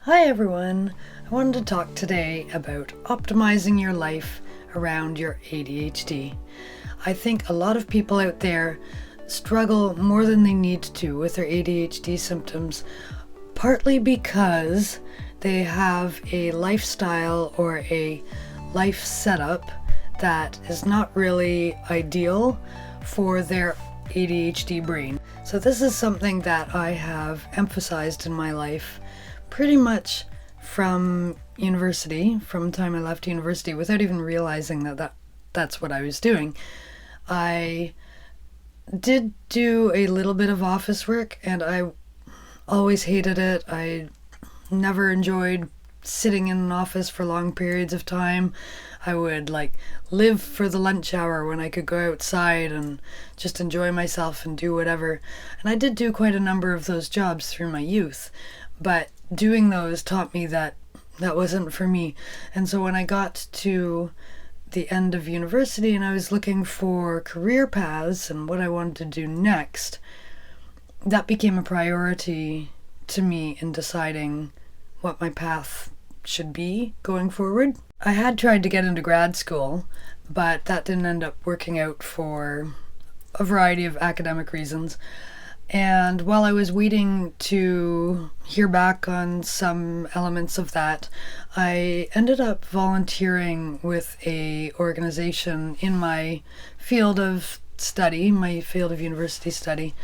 Hi everyone! I wanted to talk today about optimizing your life around your ADHD. I think a lot of people out there struggle more than they need to with their ADHD symptoms, partly because they have a lifestyle or a life setup that is not really ideal for their ADHD brain. So this is something that I have emphasized in my life pretty much from university, from the time I left university, without even realizing that's what I was doing. I did do a little bit of office work and I always hated it. I never enjoyed sitting in an office for long periods of time. I would live for the lunch hour when I could go outside and just enjoy myself and do whatever. And I did do quite a number of those jobs through my youth, but doing those taught me that wasn't for me. And so when I got to the end of university and I was looking for career paths and what I wanted to do next, that became a priority to me in deciding what my path should be going forward. I had tried to get into grad school, but that didn't end up working out for a variety of academic reasons. And while I was waiting to hear back on some elements of that, I ended up volunteering with a organization in my field of study, my field of university study,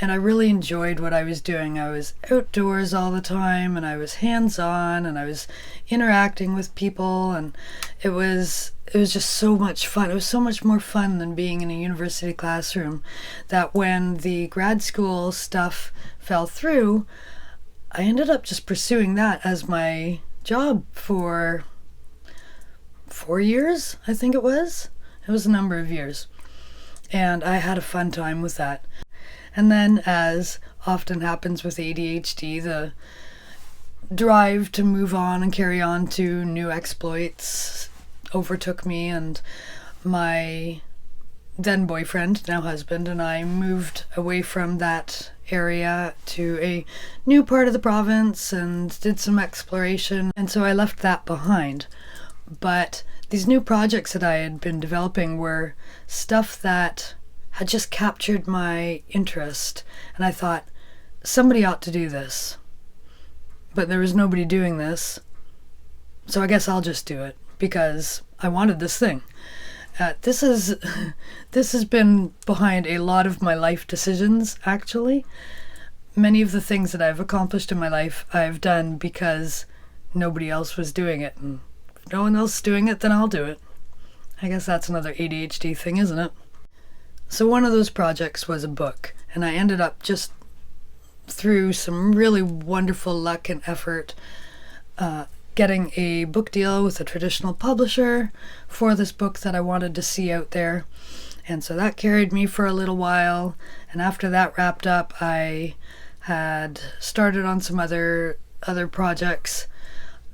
and I really enjoyed what I was doing. I was outdoors all the time, and I was hands-on, and I was interacting with people, and it was just so much fun. It was so much more fun than being in a university classroom that when the grad school stuff fell through, I ended up just pursuing that as my job for 4 years, I think it was. It was a number of years. And I had a fun time with that. And then, as often happens with ADHD, the drive to move on and carry on to new exploits overtook me, and my then boyfriend, now husband, and I moved away from that area to a new part of the province and did some exploration, and so I left that behind. But these new projects that I had been developing were stuff that had just captured my interest, and I thought, somebody ought to do this. But there was nobody doing this, so I guess I'll just do it, because I wanted this thing. This has been behind a lot of my life decisions, actually. Many of the things that I've accomplished in my life, I've done because nobody else was doing it, and if no one else is doing it, then I'll do it. I guess that's another ADHD thing, isn't it? So one of those projects was a book, and I ended up, just through some really wonderful luck and effort, getting a book deal with a traditional publisher for this book that I wanted to see out there. And so that carried me for a little while, and after that wrapped up, I had started on some other projects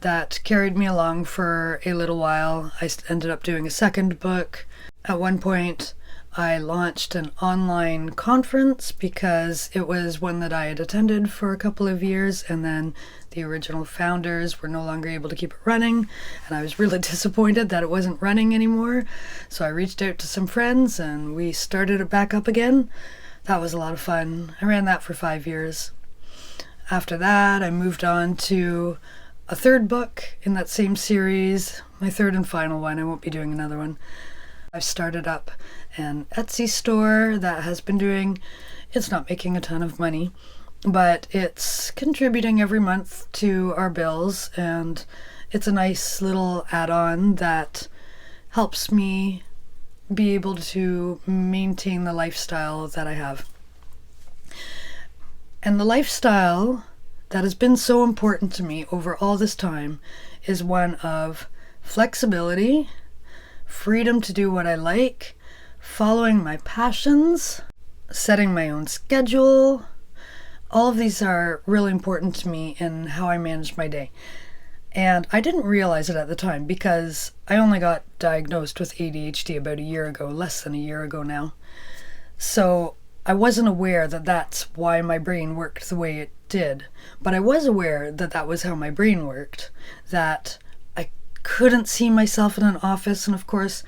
that carried me along for a little while. I ended up doing a second book. At one point, I launched an online conference because it was one that I had attended for a couple of years, and then the original founders were no longer able to keep it running, and I was really disappointed that it wasn't running anymore. So I reached out to some friends and we started it back up again. That was a lot of fun. I ran that for 5 years. After that, I moved on to a third book in that same series, my third and final one. I won't be doing another one. I've started up an Etsy store that has been it's not making a ton of money, but it's contributing every month to our bills, and it's a nice little add-on that helps me be able to maintain the lifestyle that I have. And the lifestyle that has been so important to me over all this time is one of flexibility, freedom to do what I like, following my passions, setting my own schedule. All of these are really important to me in how I manage my day. And I didn't realize it at the time because I only got diagnosed with ADHD about a year ago, less than a year ago now. So I wasn't aware that that's why my brain worked the way it did, but I was aware that that was how my brain worked, that I couldn't see myself in an office. And of course,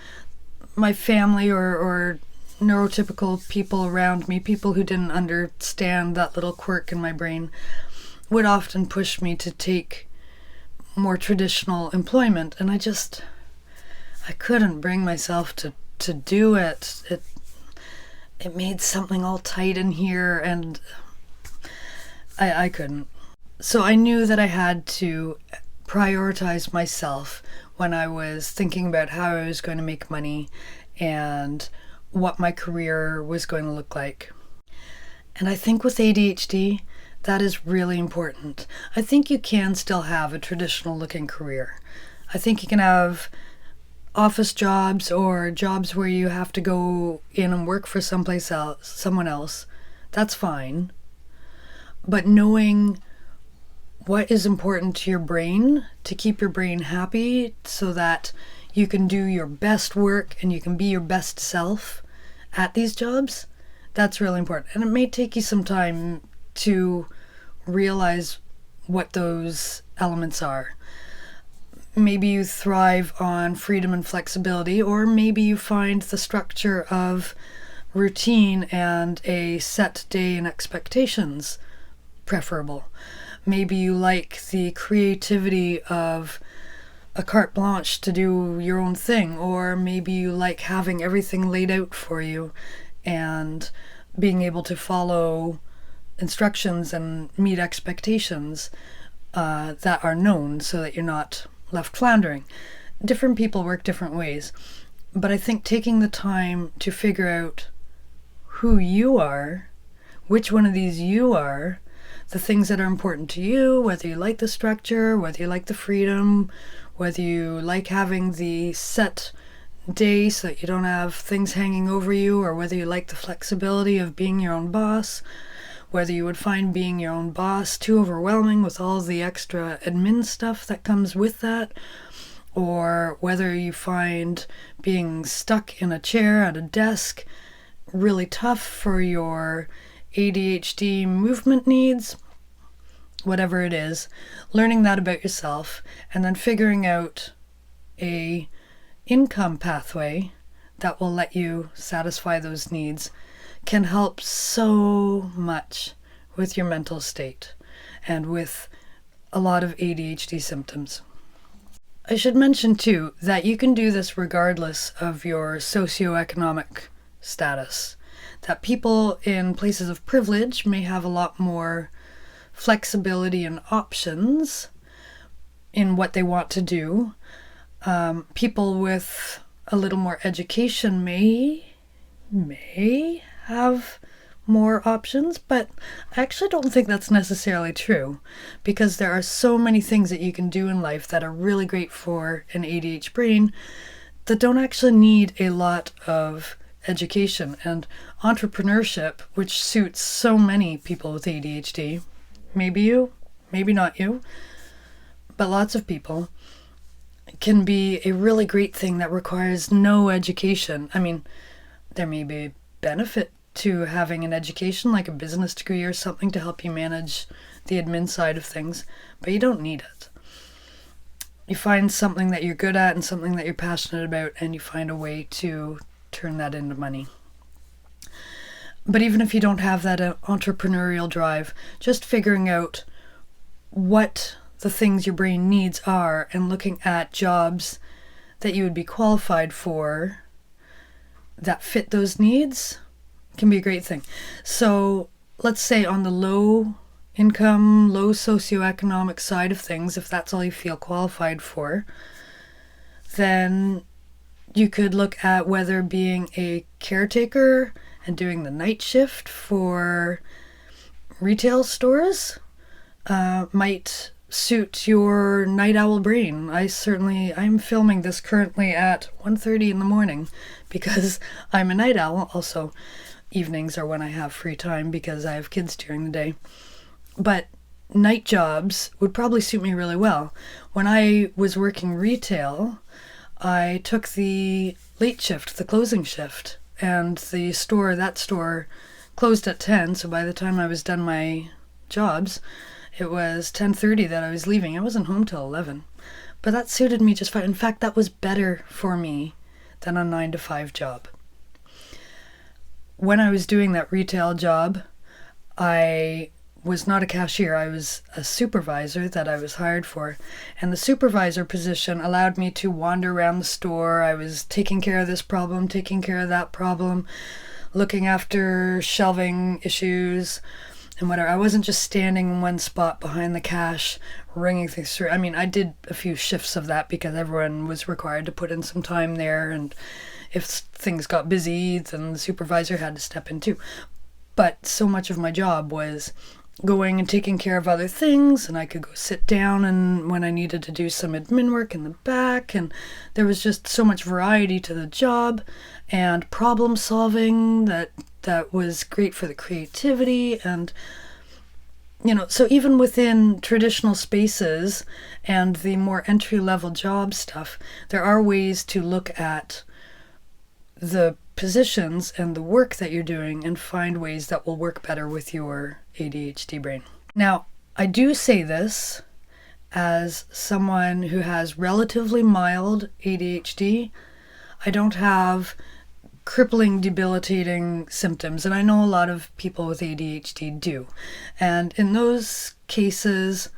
my family or neurotypical people around me, people who didn't understand that little quirk in my brain, would often push me to take more traditional employment. And I couldn't bring myself to do it. It made something all tight in here, and I couldn't. So I knew that I had to prioritize myself when I was thinking about how I was going to make money and what my career was going to look like. And I think with ADHD, that is really important. I think you can still have a traditional looking career. I think you can have office jobs or jobs where you have to go in and work for someone else. That's fine. But knowing what is important to your brain, to keep your brain happy so that you can do your best work and you can be your best self at these jobs, that's really important. And it may take you some time to realize what those elements are. Maybe you thrive on freedom and flexibility, or maybe you find the structure of routine and a set day and expectations preferable. Maybe you like the creativity of a carte blanche to do your own thing, or maybe you like having everything laid out for you and being able to follow instructions and meet expectations that are known so that you're not left floundering. Different people work different ways, but I think taking the time to figure out who you are, which one of these you are, the things that are important to you, whether you like the structure, whether you like the freedom, whether you like having the set day so that you don't have things hanging over you, or whether you like the flexibility of being your own boss, whether you would find being your own boss too overwhelming with all the extra admin stuff that comes with that, or whether you find being stuck in a chair at a desk really tough for your ADHD movement needs. Whatever it is, learning that about yourself and then figuring out a income pathway that will let you satisfy those needs can help so much with your mental state and with a lot of ADHD symptoms. I should mention too that you can do this regardless of your socioeconomic status. That people in places of privilege may have a lot more flexibility and options in what they want to do. People with a little more education may have more options, but I actually don't think that's necessarily true, because there are so many things that you can do in life that are really great for an ADHD brain that don't actually need a lot of education. And entrepreneurship, which suits so many people with ADHD, maybe you, maybe not you, but lots of people, can be a really great thing that requires no education. I mean, there may be a benefit to having an education, like a business degree or something, to help you manage the admin side of things, but you don't need it. You find something that you're good at and something that you're passionate about, and you find a way to turn that into money. But even if you don't have that entrepreneurial drive, just figuring out what the things your brain needs are and looking at jobs that you would be qualified for that fit those needs can be a great thing. So let's say on the low income, low socioeconomic side of things, if that's all you feel qualified for, then you could look at whether being a caretaker and doing the night shift for retail stores might suit your night owl brain. I'm filming this currently at 1:30 in the morning because I'm a night owl. Also, evenings are when I have free time because I have kids during the day. But night jobs would probably suit me really well. When I was working retail, I took the late shift, the closing shift, and that store closed at 10, so by the time I was done my jobs, it was 10:30 that I was leaving. I wasn't home till 11. But that suited me just fine. In fact, that was better for me than a 9-to-5 job. When I was doing that retail job, I was not a cashier. I was a supervisor that I was hired for. And the supervisor position allowed me to wander around the store. I was taking care of this problem, taking care of that problem, looking after shelving issues and whatever. I wasn't just standing in one spot behind the cash, ringing things through. I mean, I did a few shifts of that because everyone was required to put in some time there. And if things got busy, then the supervisor had to step in too. But so much of my job was going and taking care of other things, and I could go sit down and when I needed to do some admin work in the back, and there was just so much variety to the job and problem solving that was great for the creativity. And so even within traditional spaces and the more entry-level job stuff, there are ways to look at the positions and the work that you're doing and find ways that will work better with your ADHD brain. Now, I do say this as someone who has relatively mild ADHD. I don't have crippling, debilitating symptoms, and I know a lot of people with ADHD do. And in those cases,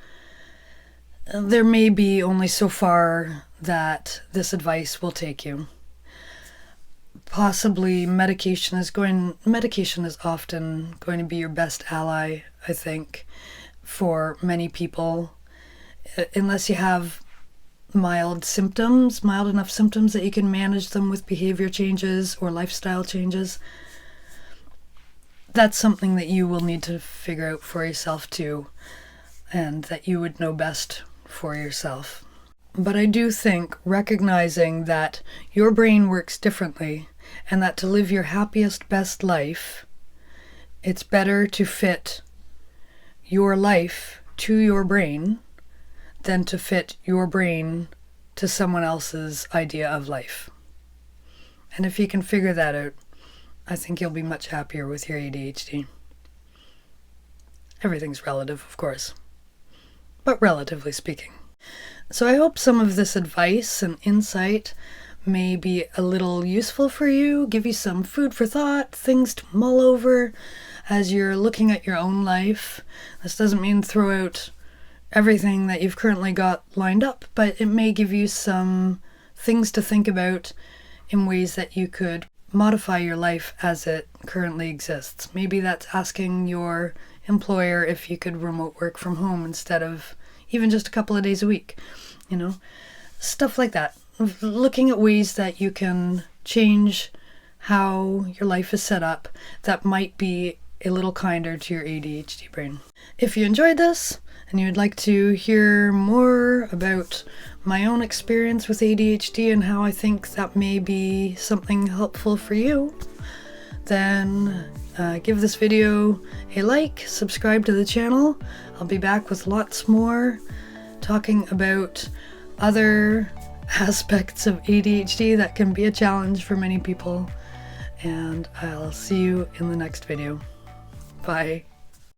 there may be only so far that this advice will take you. Possibly medication is often going to be your best ally, I think, for many people, unless you have mild enough symptoms that you can manage them with behavior changes or lifestyle changes. That's something that you will need to figure out for yourself too, and that you would know best for yourself. But I do think recognizing that your brain works differently and that to live your happiest, best life, it's better to fit your life to your brain than to fit your brain to someone else's idea of life. And if you can figure that out, I think you'll be much happier with your ADHD. Everything's relative, of course, but relatively speaking. So I hope some of this advice and insight may be a little useful for you, give you some food for thought, things to mull over as you're looking at your own life. This doesn't mean throw out everything that you've currently got lined up, but it may give you some things to think about in ways that you could modify your life as it currently exists. Maybe that's asking your employer if you could remote work from home instead of even just a couple of days a week, stuff like that. Looking at ways that you can change how your life is set up that might be a little kinder to your ADHD brain. If you enjoyed this and you'd like to hear more about my own experience with ADHD and how I think that may be something helpful for you, then give this video a like, subscribe to the channel. I'll be back with lots more talking about other aspects of ADHD that can be a challenge for many people. And I'll see you in the next video. Bye.